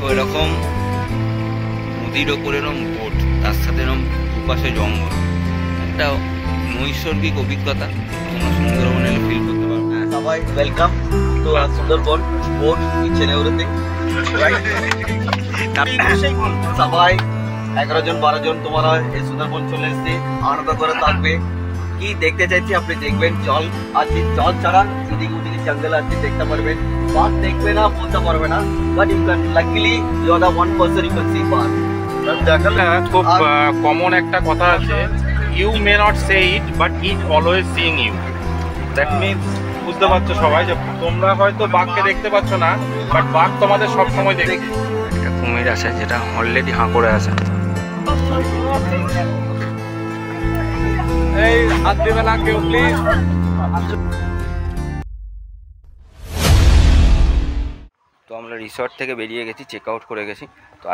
দেখো এরকম নদীর ওপরে এরকম বোট, তার সাথে এরকম দুপাশে জঙ্গল, একটা নৈসর্গিক অভিজ্ঞতা তোমরা সুন্দরবনে ফিল করতে পারো। সবাই welcome to Sundarban boat each and everything. সবাই 11 জন 12 জন তোমরা এই সুন্দরবন চলে এসেছি, আনন্দ করে থাকবে। কি দেখতে চাইছি আপনি দেখবেন, জল আছে, জল ছাড়া এদিকে ওদিকে জঙ্গল আছে দেখতে পারবেন। বাঘ দেখবে না বলতে পারবে না, but you can luckily you are the one person you can see বাঘ। খুব কমন একটা কথা আছে, you may not say it but it always seeing you. That means বুঝতে পারছো সবাই যে তোমরা হয়তো বাঘকে দেখতে পাচ্ছ না, বাট বাঘ তোমাদের সব সময় দেখে। একটা কুমির আছে যেটা অলরেডি হাঁ করে আছে। এই হাত দেবে না কেউ প্লিজ। তো আমরা রিসর্ট থেকে বেরিয়ে গেছি, চেক আউট করে গেছি। তো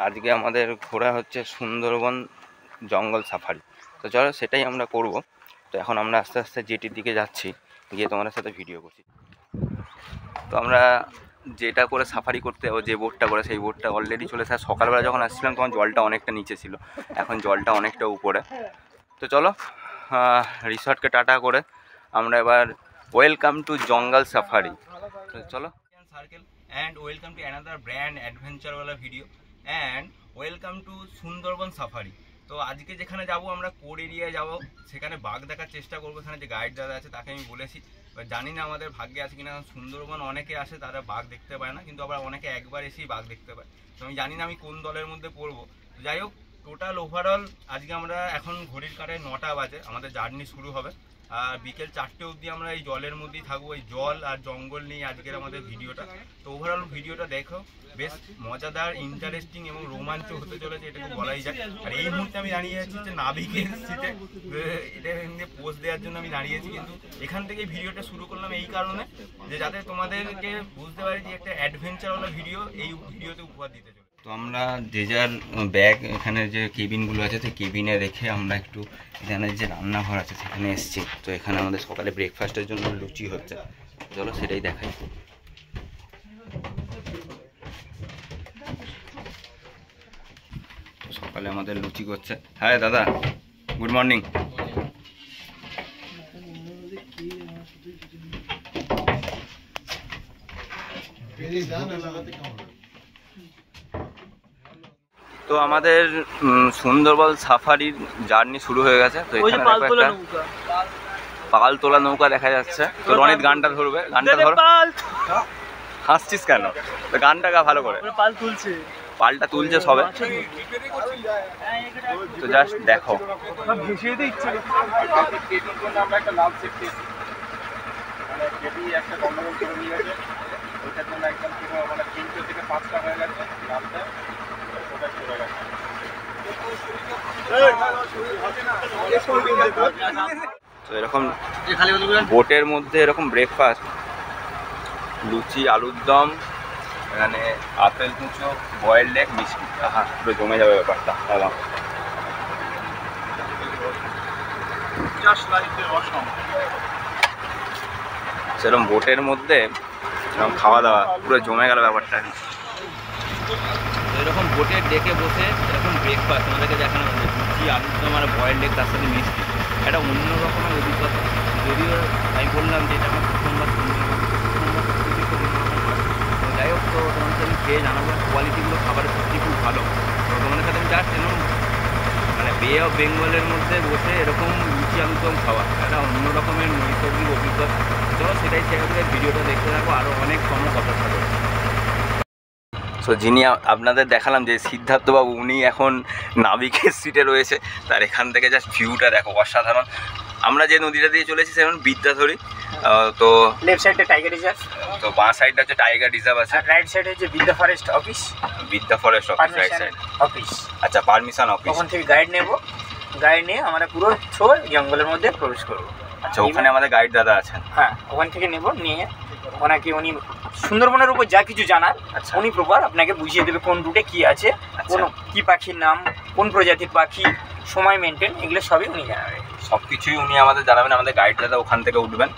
আজকে আমাদের ঘোরা হচ্ছে সুন্দরবন জঙ্গল সাফারি। তো চলো সেটাই আমরা করব। তো এখন আমরা আস্তে আস্তে জেটির দিকে যাচ্ছি, গিয়ে তোমাদের সাথে ভিডিও করছি। তো আমরা যেটা করে সাফারি করতে, যে বোটটা করে সেই বোটটা অলরেডি চলে এসে, সকালবেলা যখন আসছিলাম তখন জলটা অনেকটা নিচে ছিল, এখন জলটা অনেকটা উপরে। তো চলো রিসর্টকে টাটা করে আমরা এবার ওয়েলকাম টু জঙ্গল সাফারি। তো চলো circle and welcome to another brand অ্যাডভেঞ্চারওয়ালা video and welcome to Sundarban safari. তো আজকে যেখানে যাব আমরা কোর এরিয়ায় যাব, সেখানে বাঘ দেখার চেষ্টা করবো। এখানে যে গাইড দাদা আছে তাকে আমি বলেছি, জানি না আমাদের ভাগ্যে আছে কিনা। সুন্দরবন অনেকে আসে তারা বাঘ দেখতে পায় না, কিন্তু আবার অনেকে একবার এসেই বাঘ দেখতে পায়। তো আমি জানি না আমি কোন দলের মধ্যে পড়বো। যাই হোক, টোটাল ওভারঅল আজকে আমরা এখন ঘড়ির কাঁটায় 9টা বাজে, আমাদের জার্নি শুরু হবে। আর বিকেল 4টে অবধি আমরা এই জলের মধ্যেই থাকবো। এই জল আর জঙ্গল নিয়ে আজকের আমাদের ভিডিওটা। তো ওভারঅল ভিডিওটা দেখো, বেশ মজাদার, ইন্টারেস্টিং এবং রোমাঞ্চ হতে চলেছে, এটাকে বলাই যায়। আর এই মুহূর্তে আমি দাঁড়িয়ে আছি যে নাবিকের সিটে, এটা এমনি পোস্ট দেওয়ার জন্য আমি দাঁড়িয়েছি। কিন্তু এখান থেকে ভিডিওটা শুরু করলাম এই কারণে যে যাতে তোমাদেরকে বুঝতে পারি যে একটা অ্যাডভেঞ্চারওয়ালা ভিডিও এই ভিডিওতে উপহার দিতে চলে। তো আমরা যে যার ব্যাগ, এখানে যে কেবিনগুলো আছে সেই কেবিনে রেখে আমরা একটু এখানে যে রান্নাঘর আছে সেখানে এসেছি। তো এখানে আমাদের সকালে ব্রেকফাস্টের জন্য লুচি হচ্ছে, চলো সেটাই দেখাই। সকালে আমাদের লুচি করছে। হ্যাঁ দাদা, গুড মর্নিং। তো আমাদের সুন্দরবন সাফারির জার্নি শুরু হয়ে গেছে। তো এখানে একটা পাল তোলা নৌকা দেখা যাচ্ছে। তো রনিত গানটা ধরবে, গানটা ধরো। হাসছিস কেন? তো গানটা গা ভালো করে। পালটা তুলছে সবে, তো জাস্ট দেখো। তো এরকম বোটের মধ্যে এরকম ব্রেকফাস্ট, লুচি, আলুর দম, এখানে আপেল কুচো, বয়েলড এগ, মিষ্টি। হ্যাঁ, পুরো জমে যাবে ব্যাপারটা। সেরকম বোটের মধ্যে এরকম খাওয়া দাওয়া পুরো জমে গেল ব্যাপারটা। এরকম বোটের ডেকে বসে এরকম ব্রেকফাস্ট আমাদেরকে দেখানো হচ্ছে, লুচি, আলুর দম আর বয়েলড এগ, তার সাথে মিষ্টি। একটা অন্য রকমের অভিজ্ঞতা। যদিও আমি বললাম যে এটা আমার প্রথমবার যাই হোক, তো তোমার সাথে আমি খেয়ে জানাবো। কোয়ালিটিগুলো খাবারের সত্যি খুব ভালো। তো তোমাদের সাথে আমি জাস্ট এরকম মানে বে অফ বেঙ্গলের মধ্যে বসে এরকম লুচি আলুর দম খাওয়া একটা অন্য রকমের নৈসর্গিক অভিজ্ঞতা। চলো সেটাই শেয়ার, ভিডিওটা দেখতে থাকো, আরও অনেক কম কথা থাকবে। তো যিনি আপনাদের দেখালাম যে সিদ্ধার্থবাবু, উনি এখন নাবিকের সিটে রয়েছে। তার এখান থেকে জাস্ট ভিউটা দেখো, অসাধারণ। আমরা যে নদীটা দিয়ে চলেছি সেখানে বিদ্যাধরী। তো লেফট সাইডে টাইগার রিজার্ভ, তো বাঁ সাইডটা হচ্ছে টাইগার রিজার্ভ আছে, রাইট সাইডে হচ্ছে বিদ্যা ফরেস্ট অফিস। বিদ্যা forest office right side office. আচ্ছা, পারমিশন অফিস। ওখান থেকে গাইড নেব, গাইড নিয়ে আমরা পুরো ছোট জঙ্গলের মধ্যে প্রবেশ করবো। আচ্ছা, ওখানে আমাদের গাইড দাদা আছেন। হ্যাঁ, ওখান থেকে নেব, নিয়ে ওনাকে উনি সুন্দরবনের উপর যা কিছু জানার উনি প্রপার আপনাকে বুঝিয়ে দেবে কোন রুটে কি আছে, কোন কি পাখির নাম, কোন প্রজাতির পাখি, সময় মেনটেন, এগুলো সবই উনি জানাবে। সব কিছুই উনি আমাদের জানাবেন, আমাদের গাইড দাদা ওখান থেকে উঠবেন।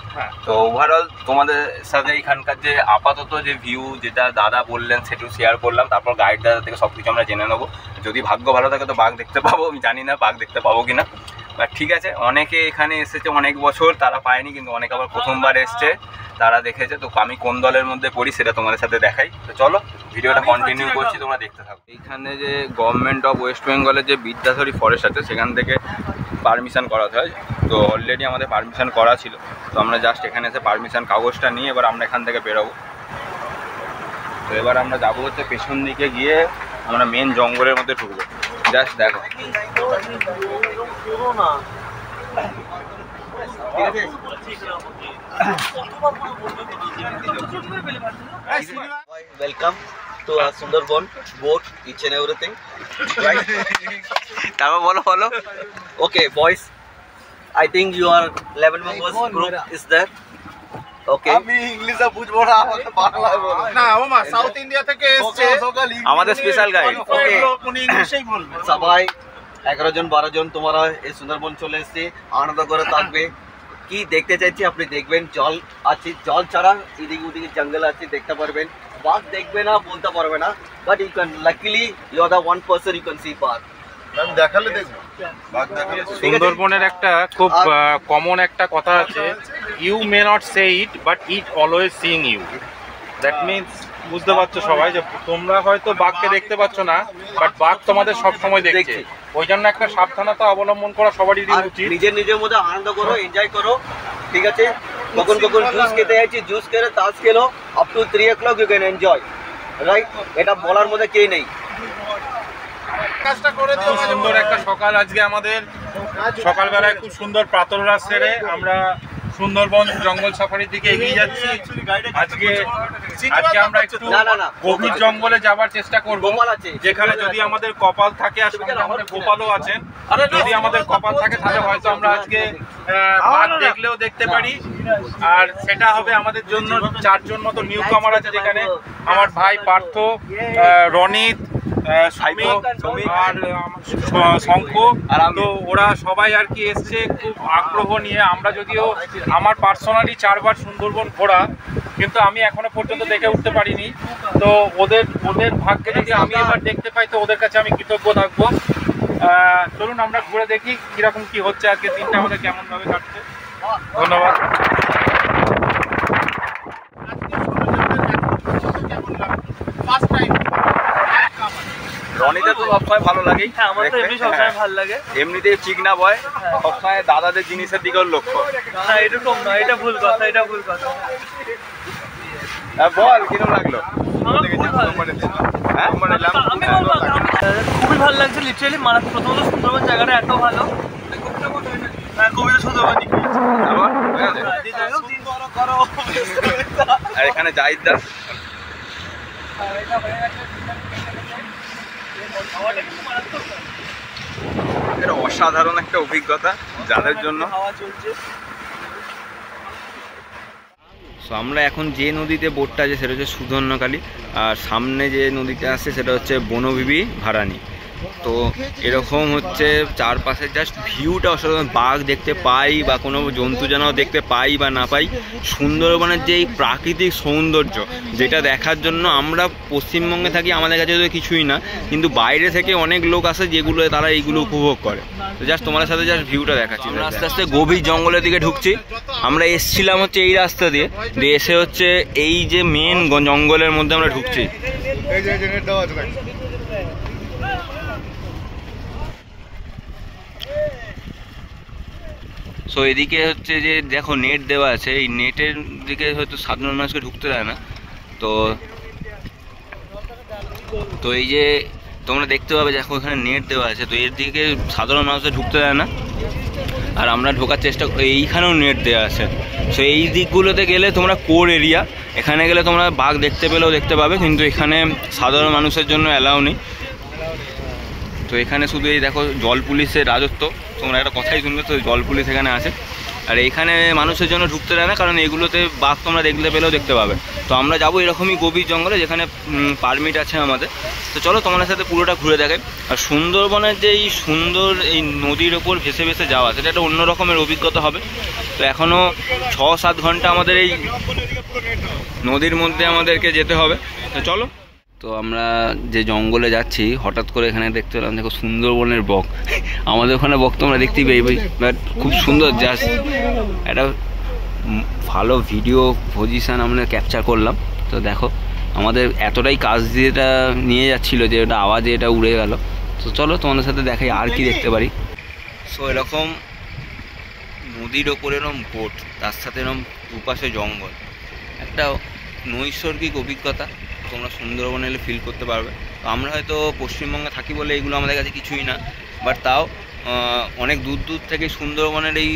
তো ওভারঅল তোমাদের সাথে এখানকার যে আপাতত যে ভিউ যেটা দাদা বললেন সেটাও শেয়ার করলাম, তারপর গাইড দাদা থেকে সব কিছু আমরা জেনে নেবো। যদি ভাগ্য ভালো থাকে তো বাঘ দেখতে পাবো, আমি জানি না বাঘ দেখতে পাবো কি না, বাট ঠিক আছে। অনেকে এখানে এসেছে অনেক বছর, তারা পায়নি, কিন্তু অনেকে আবার প্রথমবার এসছে, তারা দেখেছে। তো আমি কোন দলের মধ্যে পড়ি সেটা তোমাদের সাথে দেখাই। তো চলো ভিডিওটা কন্টিনিউ করছি, তোমরা দেখতে থাকো। এইখানে যে গভর্নমেন্ট অফ ওয়েস্ট বেঙ্গলের যে বিদ্যাধরী ফরেস্ট আছে সেখান থেকে পারমিশন করাতে হয়। তো অলরেডি আমাদের পারমিশন করা ছিল, তো আমরা জাস্ট এখানে এসে পারমিশন কাগজটা নিয়ে এবার আমরা এখান থেকে বেরোবো। তো এবার আমরা যাবো হচ্ছে পেছন দিকে গিয়ে আমরা মেন জঙ্গলের মধ্যে ঢুকবো। জাস্ট দেখো Welcome to our Sundarban boat, each and everything. Right? তারপর বলো Okay, boys. I think your 11 members group is there. Okay. আমি ইংলিশে বুঝবো না, আমাকে বাংলায় বলো। না ওমা সাউথ ইন্ডিয়া থেকে এসেছে, আমাদের স্পেশাল গাইড। Okay. উনি ইংলিশেই বলবে। সবাই 11 জন 12 জন তোমরা এই সুন্দরবন চলে এসেছি, আনন্দ করে থাকবে। কি দেখতে চাইছি আপনি দেখবেন, জল আছে, জল ছাড়া এদিকে ওদিকে জঙ্গল আছে, দেখতে পারবেন। বাঘ দেখবে না বলতে পারবে না, but you can luckily you are the one person you can see বাঘ। আমি দেখালে দেখবো, বাঘ দেখালে। সুন্দরবনের একটা খুব কমন একটা কথা আছে, you may not say it but it always seeing you. That means বুঝতে পারছো সবাই যে তোমরা হয়তো বাঘকে দেখতে পাচ্ছ না, বাট বাঘ তোমাদের সব সময় দেখছে। ওই জন্য একটা সাবধানতা অবলম্বন করা সবারই উচিত। নিজের মধ্যে আনন্দ করো, এনজয় করো, ঠিক আছে। কখন জুস খেতে যাচ্ছি, জুস খেলে তাস খেলো, up to 3 o'clock you can enjoy, right? এটা বলার মধ্যে কে নেই। খুব সুন্দর একটা সকাল আজকে আমাদের। সকালবেলায় খুব সুন্দর প্রাতরাশ সেরে আমরা সুন্দরবন জঙ্গল সাফারির দিকে এগিয়ে যাচ্ছি। আজকে আমরা একটু গভীর জঙ্গলে যাবার চেষ্টা করব, যেখানে যদি আমাদের কপাল থাকে, আর সামনে আমাদের গোপালও আছেন, যদি আমাদের কপাল থাকে তাহলে হয়তো আমরা আজকে বাঘ দেখলেও দেখতে পারি। আর সেটা হবে আমাদের জন্য 4 জন মতো নিউ কামার আছে, যেখানে আমার ভাই পার্থ, রনিত, আর শঙ্খ, তো ওরা সবাই আর কি এসছে খুব আগ্রহ নিয়ে। আমরা যদিও আমার পার্সোনালি 4 বার সুন্দরবন ঘোরা, কিন্তু আমি এখনো পর্যন্ত দেখে উঠতে পারিনি। তো ওদের ভাগ্যে যদি আমি এবার দেখতে পাই তো ওদের কাছে আমি কৃতজ্ঞ থাকবো। চলুন আমরা ঘুরে দেখি কিরকম কি হচ্ছে, আজকে দিনটা আমাদের কেমন ভাবে কাটছে। ধন্যবাদ। রনিতে তো সবসময় ভালো লাগে, আমার তো এমনি সবসময় ভালো লাগে। এমনিতেই চিকনা বয়, সবসময় দাদাদের জিনিসের দিকেও লক্ষ্য। না এরকম না, এটা ভুল কথা, এটা ভুল কথা। বল কিরকম লাগলো? আমার খুবই ভালো, হ্যাঁ আমি বলবো খুবই ভালো লাগছে, লিটারালি মারাত্মক। প্রথমত সুন্দরবন জায়গাটা এত ভালো, হ্যাঁ খুবই সুন্দরবন। আর এখানে জাহিদদা, এটা অসাধারণ একটা অভিজ্ঞতা যাদের জন্য। সো আমরা এখন যে নদীতে বোটটা আছে সেটা হচ্ছে সুধন্যকালী, আর সামনে যে নদীটা আসছে সেটা হচ্ছে বনবিবি ভারানি। তো এরকম হচ্ছে চারপাশে জাস্ট ভিউটা অসাধারণ। বাঘ দেখতে পাই বা কোনো জন্তু জানোয়ার দেখতে পাই বা না পাই, সুন্দরবনের যে এই প্রাকৃতিক সৌন্দর্য যেটা দেখার জন্য আমরা পশ্চিমবঙ্গে থাকি, আমাদের কাছে তো কিছুই না, কিন্তু বাইরে থেকে অনেক লোক আসে যেগুলো তারা এইগুলো উপভোগ করে। তো জাস্ট তোমাদের সাথে জাস্ট ভিউটা দেখাচ্ছি। আমরা আস্তে আস্তে গভীর জঙ্গলের দিকে ঢুকছি। আমরা এসছিলাম হচ্ছে এই রাস্তা দিয়ে, এসে হচ্ছে এই যে মেন জঙ্গলের মধ্যে আমরা ঢুকছি। সো এদিকে হচ্ছে যে দেখো নেট দেওয়া আছে, এই নেটের দিকে হয়তো সাধারণ মানুষকে ঢুকতে দেয় না। তো এই যে তোমরা দেখতে পাবে দেখো এখানে নেট দেওয়া আছে, তো এর দিকে সাধারণ মানুষদের ঢুকতে দেয় না। আর আমরা ঢোকার চেষ্টা করি, এইখানেও নেট দেওয়া আছে। সো এই দিকগুলোতে গেলে তোমরা কোর এরিয়া, এখানে গেলে তোমরা বাঘ দেখতে পেলেও দেখতে পাবে, কিন্তু এখানে সাধারণ মানুষের জন্য অ্যালাউ নেই। তো এখানে শুধু এই দেখো জল পুলিশের রাজত্ব, তোমরা একটা কথাই শুনবে, তো জল পুলিশ এখানে আছে। আর এইখানে মানুষের জন্য ঢুকতে দেয় না, কারণ এগুলোতে বাঘ তোমরা দেখতে পেলেও দেখতে পাবে। তো আমরা যাবো এরকমই গভীর জঙ্গলে যেখানে পারমিট আছে আমাদের। তো চলো তোমাদের সাথে পুরোটা ঘুরে দেখাই। আর সুন্দরবনের যে এই সুন্দর এই নদীর ওপর ভেসে ভেসে যাওয়া, সেটা একটা অন্য রকমের অভিজ্ঞতা হবে। তো এখনও 6-7 ঘন্টা আমাদের এই নদীর মধ্যে আমাদেরকে যেতে হবে। তো চলো। তো আমরা যে জঙ্গলে যাচ্ছি, হঠাৎ করে এখানে দেখতে পেলাম দেখো সুন্দরবনের বক। আমাদের ওখানে বক তো আমরা দেখতেই পাই, বাট খুব সুন্দর, জাস্ট একটা ভালো ভিডিও পজিশান আমরা ক্যাপচার করলাম। তো দেখো আমাদের এতটাই কাছ দিয়ে এটা নিয়ে যাচ্ছিলো যে ওটা আওয়াজে এটা উড়ে গেল। তো চলো তোমাদের সাথে দেখাই আর কি দেখতে পারি। সো এরকম নদীর ওপর এরকম বোট, তার সাথে এরকম দুপাশে জঙ্গল, একটা নৈসর্গিক অভিজ্ঞতা তোমরা সুন্দরবনে এলে ফিল করতে পারবে। তো আমরা হয়তো পশ্চিমবঙ্গে থাকি বলে এগুলো আমাদের কাছে কিছুই না, বাট তাও অনেক দূর দূর থেকে সুন্দরবনের এই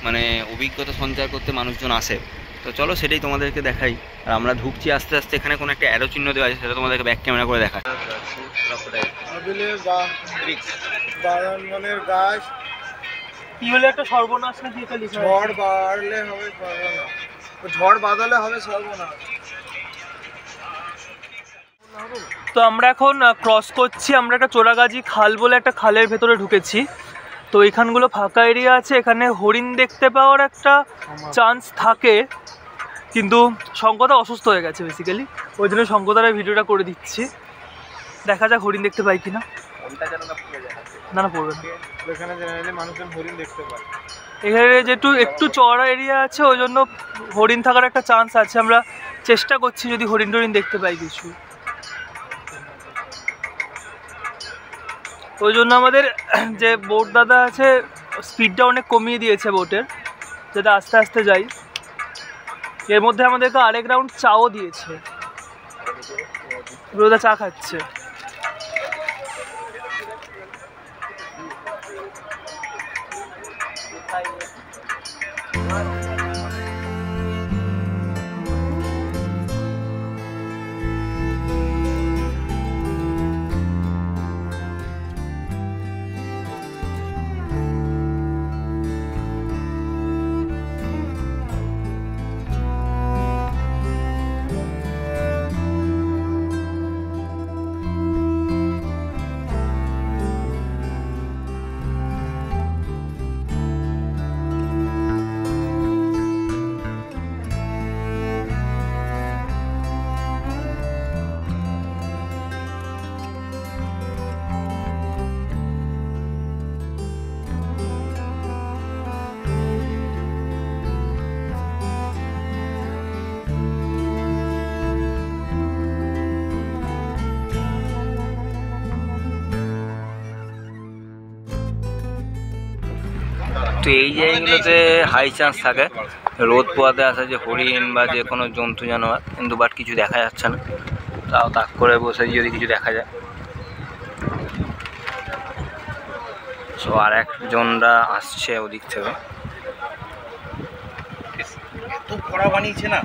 মানে অভিজ্ঞতা সঞ্চার করতে মানুষজন আসে। তো চলো সেটাই তোমাদেরকে দেখাই। আর আমরা ঢুকছি আস্তে আস্তে, এখানে কোনো একটা অ্যারো চিহ্ন দেওয়া আছে, সেটা তোমাদেরকে ব্যাক ক্যামেরা করে দেখায়। বাগানের গাছ কি হলে একটা সর্বনাশ না, কি লিখা ঝড় বাড়লে হবে সর্বনাশ, ঝড় বাদলে হবে সর্বনাশ। তো আমরা এখন ক্রস করছি, আমরা একটা চোরাগাজি খাল বলে একটা খালের ভেতরে ঢুকেছি। তো এখানগুলো ফাঁকা এরিয়া আছে, এখানে হরিণ দেখতে পাওয়ার একটা চান্স থাকে, কিন্তু শঙ্কদা অসুস্থ হয়ে গেছে বেসিক্যালি, ওই জন্য শঙ্কদার ভিডিওটা করে দিচ্ছি। দেখা যাক হরিণ দেখতে পাই কিনা। না না পড়বে না, এখানে জেনারেলি মানুষজন হরিণ দেখতে পায়। এখানে যেহেতু একটু চড়া এরিয়া আছে, ওই জন্য হরিণ থাকার একটা চান্স আছে। আমরা চেষ্টা করছি যদি হরিণ টরিণ দেখতে পাই কিছু। ওই জন্য আমাদের যে বোট দাদা আছে স্পিডটা অনেক কমিয়ে দিয়েছে বোটের, যাতে আস্তে আস্তে যাই। এর মধ্যে আমাদেরকে আরেক রাউন্ড চাও দিয়েছে, দাদা চা খাচ্ছে। তো এই জায়গাগুলোতে হাই চান্স থাকে রোদ পোয়াতে আসা, যে হরিণ বা যে কোনো জন্তু জানোয়ার, কিন্তু বাট কিছু দেখা যাচ্ছে না। তাও তাক করে বসে যদি কিছু দেখা যায়। সো আর একজনরা আসছে ওদিক থেকে। এত কড়া বানিয়েছে না,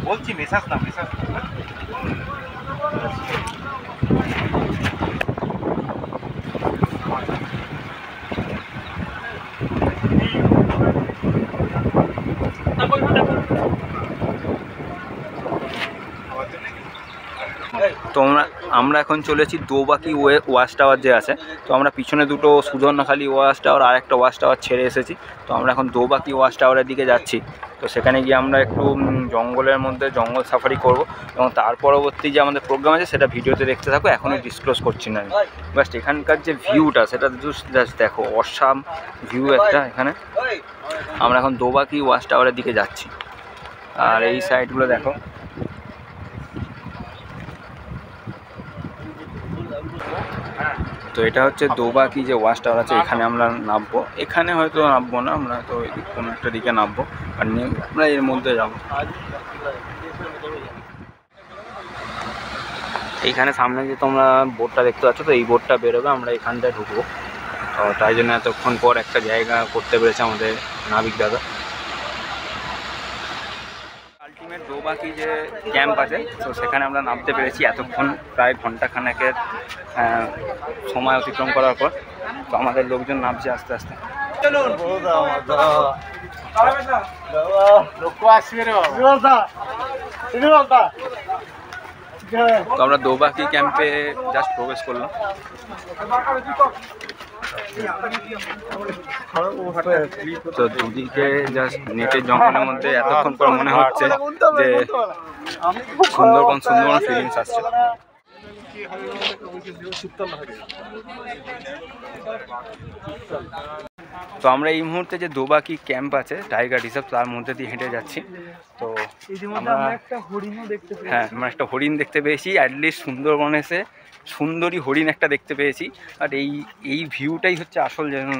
বলছি মেশাস না, মেশাস না। তো আমরা এখন চলেছি দোবাকি ওয়াচ টাওয়ার যে আছে। তো আমরা পিছনে দুটো সুধর্ণখালী ওয়াচ টাওয়ার আর একটা ওয়াচ টাওয়ার ছেড়ে এসেছি। তো আমরা এখন দোবাকি ওয়াচ টাওয়ারের দিকে যাচ্ছি। তো সেখানে গিয়ে আমরা একটু জঙ্গলের মধ্যে জঙ্গল সাফারি করব, এবং তার পরবর্তী যে আমাদের প্রোগ্রাম আছে সেটা ভিডিওতে দেখতে থাকো, এখনই ডিসক্লোজ করছি না আমি। বাট এখানকার যে ভিউটা, সেটা জাস্ট দেখো, অসাম ভিউ একটা। এখানে আমরা এখন দোবাকি ওয়াচ টাওয়ারের দিকে যাচ্ছি। আর এই সাইডগুলো দেখো, তো এটা হচ্ছে দোবাকি যে ওয়াচ টাওয়ার আছে, এখানে আমরা নামবো। এখানে হয়তো নামবো না, আমরা তো কোনো একটা দিকে নামবো, আর আমরা এর মধ্যে যাবো। এইখানে সামনে যে তোমরা বোটটা দেখতে পাচ্ছ, তো এই বোটটা বেরোবে, আমরা এখানটায় ঢুকবো। তো তাই জন্য এতক্ষণ পর একটা জায়গা করতে পেরেছে আমাদের নাবিক দাদা। আলটিমেট দোবাকি যে ক্যাম্প আছে, তো সেখানে আমরা নামতে পেরেছি এতক্ষণ, প্রায় ঘন্টাখানেকের সময় অতিক্রম করার পর। তো আমাদের লোকজন নামছে আস্তে আস্তে। তো আমরা দোবাকি ক্যাম্পে জাস্ট প্রবেশ করলাম। তো দুদিকে জাস্ট নেটের জঙ্গলের মধ্যে এতক্ষণ পর মনে হচ্ছে যে সুন্দরবন ফিলিংস আসছে। তো আমরা এই মুহূর্তে যে দোবাকি ক্যাম্প আছে টাইগার রিজার্ভ তার মধ্যে দিয়ে হেঁটে যাচ্ছি। তো আমরা আমরা একটা হরিণ দেখতে পেয়েছি। অ্যাটলিস্ট সুন্দরবন এসে সুন্দরী হরিণ একটা দেখতে পেয়েছি। আর এই ভিউটাই হচ্ছে আসল, যেন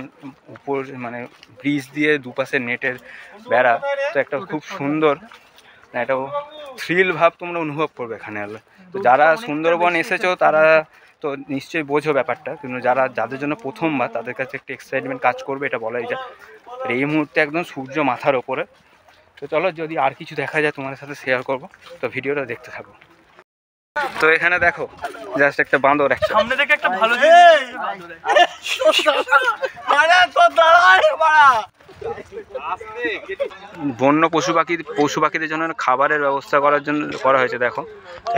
উপর মানে ব্রিজ দিয়ে দুপাশে নেটের বেড়া, তো একটা খুব সুন্দর একটা থ্রিল ভাব তোমরা অনুভব করবে এখানে এলে। তো যারা সুন্দরবন এসেছো তারা তো নিশ্চয়ই বোঝো ব্যাপারটা, কিন্তু যাদের জন্য প্রথমবার তাদের কাছে একটা এক্সাইটমেন্ট কাজ করবে, এটা বলাই যায়। আর এই মুহূর্তে একদম সূর্য মাথার ওপরে। তো চলো, যদি আর কিছু দেখা যায় তোমাদের সাথে শেয়ার করব, তো ভিডিওটা দেখতে থাকো। তো এখানে দেখো জাস্ট একটা বাঁদর, একটা সামনে থেকে একটা ভালো বন্য পশু পাখিদের জন্য খাবারের ব্যবস্থা করা হয়েছে। দেখো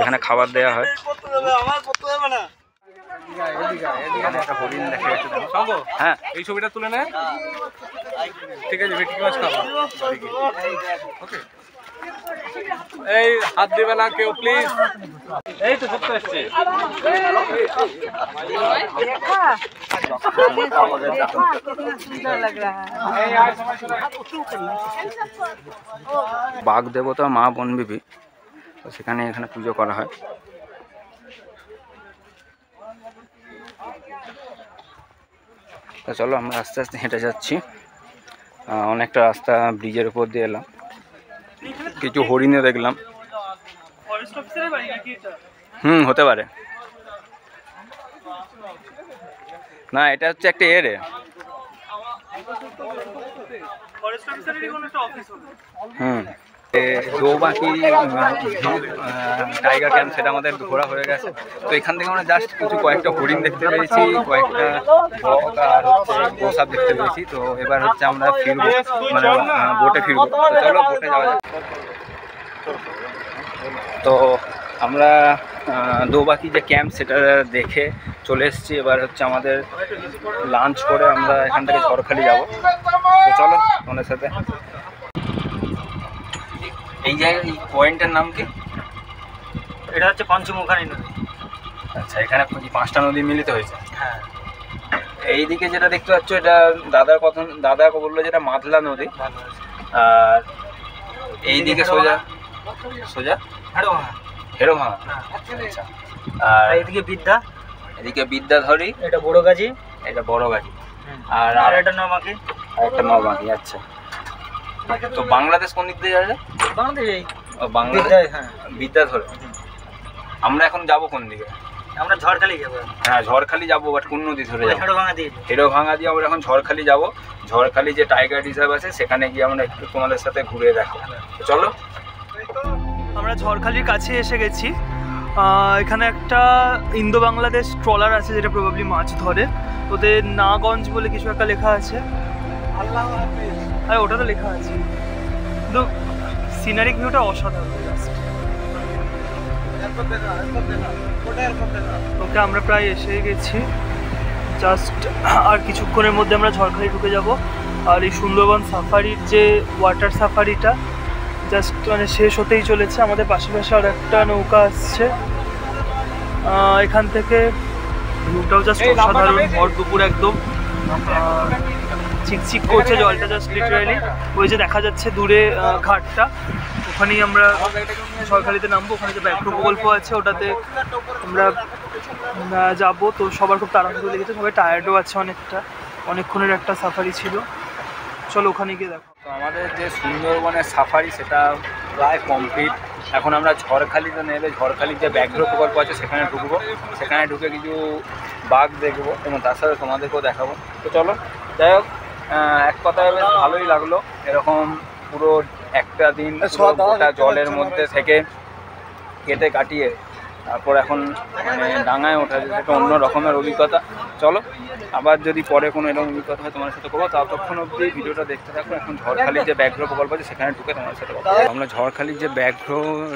এখানে খাবার দেওয়া হয়। একটা হরিণ দেখা যাচ্ছে। হ্যাঁ, এই ছবিটা তুলে নেয়। ঠিক আছে, ভেটকি মাছ খাবো। ওকে, এই হাত দেবে না কেউ প্লিজ। এই তো সব তো এসছে। বাঘ দেবতা মা বনবিবি, তো এখানে পুজো করা হয়। তো চলো, আমরা আস্তে আস্তে হেঁটে যাচ্ছি। অনেকটা রাস্তা ব্রিজের উপর দিয়ে এলাম, কিছু হরিণে দেখলাম। হতে পারে। না, এটা হচ্ছে একটা এরে। দোবাকি টাইগার ক্যাম্প সেটা আমাদের ঘোরা হয়ে গেছে। তো এখান থেকে আমরা জাস্ট কয়েকটা হরিণ দেখতে পেয়েছি, কয়েকটা বক আর হচ্ছে গোসাপ দেখতে পেয়েছি। তো এবার হচ্ছে আমরা ফিরবো, মানে বোটে ফিরবো। তো চলো বোটে যাওয়া যাক। তো আমরা দোবাকি যে ক্যাম্প সেটা দেখে চলে এসেছি। এবার হচ্ছে আমাদের লাঞ্চ করে আমরা এখান থেকে ঝড়খালি যাব। তো চলো তোমাদের সাথে। এই জায়গায় এই পয়েন্টের নাম কি? এটা হচ্ছে পঞ্চমুখানি নদী। আচ্ছা, এখানে 5টা নদী মিলিত হয়েছে। হ্যাঁ, এইদিকে যেটা দেখতে পাচ্ছ এটা দাদা বললো যেটা মাদলা নদী। আর এইদিকে সোজা হেরোভাঙা। আচ্ছা, আর এদিকে বিদ্যাধরী, এটা বড়গাজি, এটা বড়গাজি, আর এটা নবাকি, আর একটা নবাকি। আচ্ছা, তো বাংলাদেশ কোন দিক দিয়ে যাবে? বাংলাদেশ, হ্যাঁ, বিদ্যাধরী। আমরা এখন যাব কোন দিকে? আমরা ঝড়খালি যাবো। হ্যাঁ, ঝড়খালি যাবো, বাট কোন নদী ধরে যাবো? হেরোভাঙা দিয়ে আমরা এখন ঝড়খালি যাব। ঝড়খালি যে টাইগার রিজার্ভ আছে সেখানে গিয়ে আমরা একটু তোমাদের সাথে ঘুরে দেখাবো। চলো, আমরা ঝড়খালির কাছে এসে গেছি। এখানে একটা ইন্দো বাংলাদেশ ট্রলার আছে যেটা প্রবাবলি মাছ ধরে। ওদের নাগঞ্জ বলে কিছু একটা লেখা আছে। আর ওটা তো লেখা আছে, কিন্তু সিনারিক ভিউটা অসাধারণ। ওকে, আমরা প্রায় এসে গেছি। জাস্ট আর কিছুক্ষণের মধ্যে আমরা ঝড়খালি ঢুকে যাব। আর এই সুন্দরবন সাফারির যে ওয়াটার সাফারিটা জাস্ট মানে শেষ হতেই চলেছে। আমাদের পাশে আর একটা নৌকা আসছে। এখান থেকে ভিউটাও জাস্ট অসাধারণ। ভর দুপুর একদম চিকচিক করছে জলটা, জাস্ট লিটারালি। ওই যে দেখা যাচ্ছে দূরে ঘাটটা, ওখানেই আমরা ঝড়খালিতে নামবো। ওখানে যে ব্যাঘ্র প্রকল্প আছে ওটাতে আমরা যাবো। তো সবার খুব তাড়াহুড়ো লেগেছে, সবাই টায়ার্ডও আছে অনেকক্ষণের একটা সাফারি ছিল। চলো ওখানে গিয়ে দেখো। তো আমাদের যে সুন্দরবনের সাফারি সেটা প্রায় কমপ্লিট। এখন আমরা ঝড়খালিতে নেবে, ঝড়খালির যে ব্যাঘ্র প্রকল্প আছে সেখানে ঢুকবো। সেখানে ঢুকে কিছু বাঘ দেখবো এবং তার সাথে তোমাদেরকেও দেখাবো। তো চলো, যাই হোক, এক কথায় বেশ ভালোই লাগলো। এরকম পুরো একটা দিন গোটা জলের মধ্যে থেকে কেটে কাটিয়ে তারপর এখন মানে ডাঙায় ওঠা, যেটা অন্য রকমের অভিজ্ঞতা। চলো আবার যদি পরে কোনো এরকম অভিজ্ঞতা হয় তোমার সাথে করবো। ততক্ষণ অবধি ভিডিওটা দেখতে থাকো। এখন ঝড়খালির যে ব্যাঘ্র প্রকল্প আছে সেখানে ঢুকে তোমার সাথে কথা বলবো। আমরা ঝড়খালির যে ব্যাঘ্র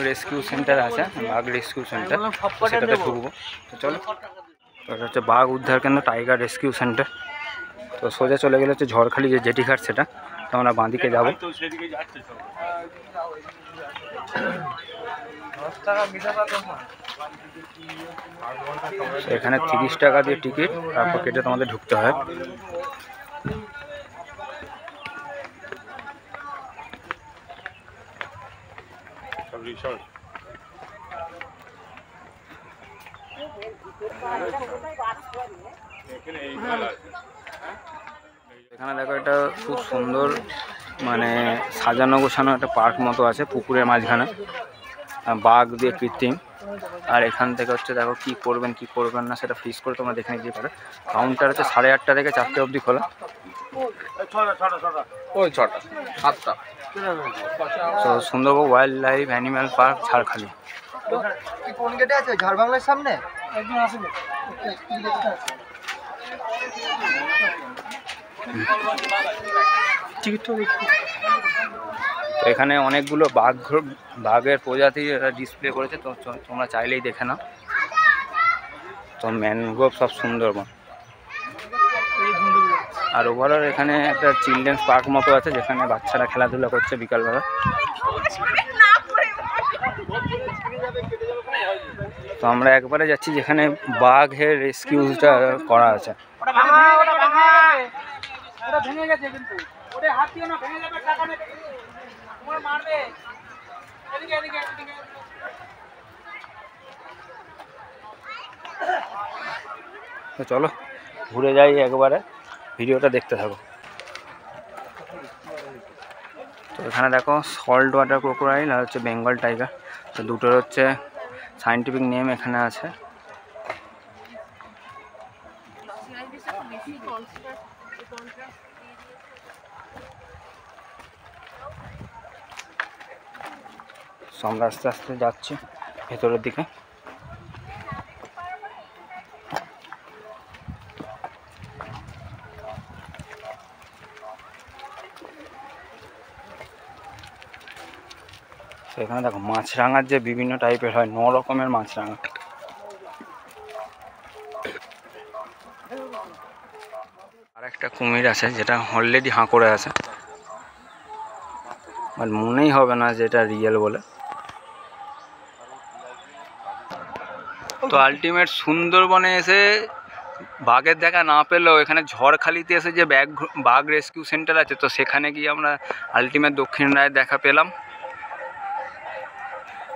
রেস্কিউ সেন্টার আছে, বাঘ রেস্কিউ সেন্টার, সেটাতে ঢুকবো। তো চলো, এটা হচ্ছে বাঘ উদ্ধার কেন্দ্র, টাইগার রেস্কিউ সেন্টার। তো সোজা চলে গেলে হচ্ছে ঝড়খালি যে জেটিঘাট, সেটা তো আমরা বাঁদিকে যাবো। এখানে 30 টাকা দিয়ে টিকিট, তারপর কেটে তোমাদের ঢুকতে হয়। এখানে দেখো, এটা খুব সুন্দর মানে সাজানো গোছানো একটা পার্ক মতো আছে পুকুরের মাঝখানে, বাঘ দিয়ে কৃত্রিম। আর এখান থেকে হচ্ছে দেখো কি করবেন কি করবেন না সেটা ফিক্স করে তোমরা দেখে নিতে পারো। কাউন্টার হচ্ছে 8:30 থেকে 4টে অবধি খোলা। ওই 6টা 7টা। তো Sundarban wild life animal park Jharkhali. কোন গেটে আছে? ঝাড়বাংলার সামনে একদম আসুন। তো এখানে অনেকগুলো বাঘের প্রজাতি ডিসপ্লে করেছে, তো তোমরা চাইলেই দেখে নাও। তো ম্যানগ্রোভ সব সুন্দরবন। আর ওভারঅল এখানে একটা চিলড্রেন্স পার্ক মতো আছে, যেখানে বাচ্চারা খেলাধুলা করছে বিকালবেলা। তো আমরা একবারে যাচ্ছি যেখানে বাঘের রেস্কিউটা করা আছে। তো চলো ঘুরে যাই একবারে, ভিডিওটা দেখতে থাকো। তো এখানে দেখো সল্ট ওয়াটার ক্রোকোডাইল আর হচ্ছে বেঙ্গল টাইগার, তো দুটোর হচ্ছে সায়েন্টিফিক নেম এখানে আছে। আমরা আস্তে আস্তে যাচ্ছি ভেতরের দিকে। তো এখানে দেখো মাছরাঙার যে বিভিন্ন টাইপের হয়, 9 রকমের মাছরাঙা। আর একটা কুমির আছে যেটা অলরেডি হাঁ করে আছে, বাট মনেই হবে না যে এটা রিয়েল বলে। তো আলটিমেট সুন্দরবনে এসে বাঘের দেখা না পেলেও এখানে ঝড়খালিতে এসে যে বাঘ রেস্কিউ সেন্টার আছে, তো সেখানে গিয়ে আমরা আলটিমেট দক্ষিণ রায়ের দেখা পেলাম।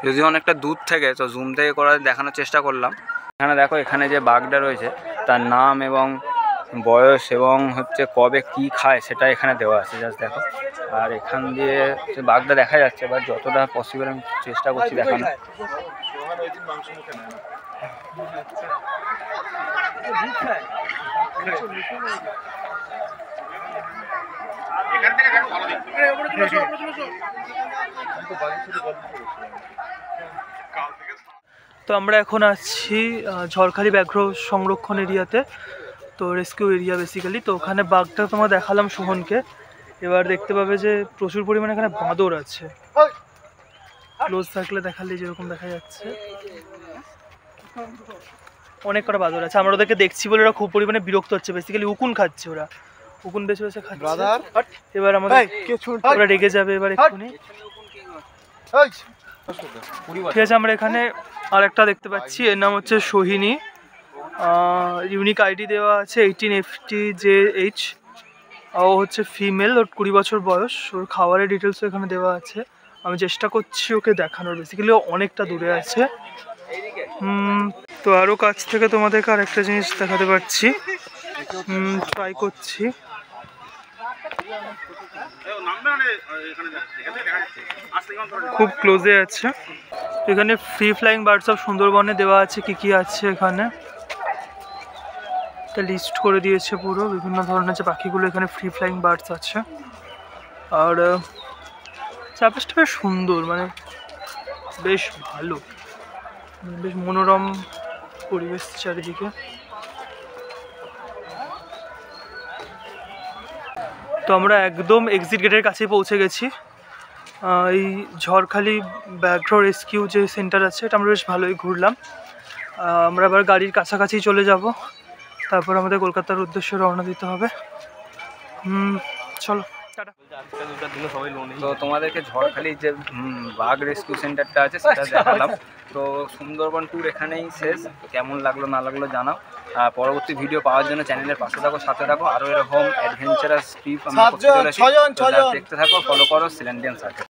যদিও অনেকটা দূর থেকে, তো জুম থেকে করার দেখানোর চেষ্টা করলাম। এখানে দেখো, এখানে যে বাঘটা রয়েছে তার নাম এবং বয়স এবং হচ্ছে কবে কি খায় সেটা এখানে দেওয়া আছে, জাস্ট দেখো। আর এখান দিয়ে বাঘটা দেখা যাচ্ছে, বাট যতটা পসিবল আমি চেষ্টা করছি দেখানো। তো আমরা এখন আছি ঝড়খালি ব্যাঘ্র সংরক্ষণ এরিয়াতে, তো রেস্কিউ এরিয়া বেসিক্যালি। তো ওখানে বাঘটা তোমার দেখালাম সোহনকে। এবার দেখতে পাবে যে প্রচুর পরিমাণে এখানে বাঁদর আছে। ক্লোজ থাকলে দেখালে যেরকম দেখা যাচ্ছে অনেক কটা বাঁদর আছে। আমরা ওদেরকে দেখছি বলে ওরা খুব পরিমাণে বিরক্ত হচ্ছে। বেসিক্যালি উকুন খাচ্ছে, ওরা উকুন বেছে বেছে খাচ্ছে। এবার আমাদের ওরা রেগে যাবে এবার এক্ষুনি। ঠিক আছে, আমরা এখানে আরেকটা দেখতে পাচ্ছি, এর নাম হচ্ছে সোহিনী। ইউনিক আইডি দেওয়া আছে 18FTJH। ও হচ্ছে ফিমেল, ওর 20 বছর বয়স। ওর খাবারের ডিটেলসও এখানে দেওয়া আছে। আমি চেষ্টা করছি ওকে দেখানোর, বেসিক্যালি অনেকটা দূরে আছে। তো আরও কাছ থেকে তোমাদেরকে আরেকটা জিনিস দেখাতে পারছি, ট্রাই করছি। খুব ক্লোজে আছে। এখানে ফ্রি ফ্লাইং বার্ডস অফ সুন্দরবনে দেওয়া আছে কি কি আছে এখানে, একটা লিস্ট করে দিয়েছে পুরো বিভিন্ন ধরনের যে পাখিগুলো এখানে ফ্রি ফ্লাইং বার্ডস আছে। আর চারপাশটা বেশ সুন্দর, মানে বেশ ভালো, বেশ মনোরম পরিবেশ চারিদিকে। তো আমরা একদম এক্সিট গেটের কাছে পৌঁছে গেছি। এই ঝড়খালি ব্যাঘ্র রেস্কিউ যে সেন্টার আছে এটা আমরা বেশ ভালোই ঘুরলাম। আমরা আবার গাড়ির কাছাকাছি চলে যাব, তারপর আমাদের কলকাতার উদ্দেশ্যে রওনা দিতে হবে। চলো টাটা। তো তোমাদেরকে ঝড়খালির যে বাঘ রেস্কিউ সেন্টারটা আছে সেটা দেখালাম। তো সুন্দরবন ট্যুর এখানেই শেষ। কেমন লাগলো না লাগলো জানাও। পরবর্তী ভিডিও পাওয়ার জন্য চ্যানেলের পাশে থাকো, সাথে থাকো। আরও এরকম অ্যাডভেঞ্চারাস ট্রিপ আমরা করতে চলেছি। দেখতে থাকো, ফলো করো সিলেন্ডিয়ান সার্কেল।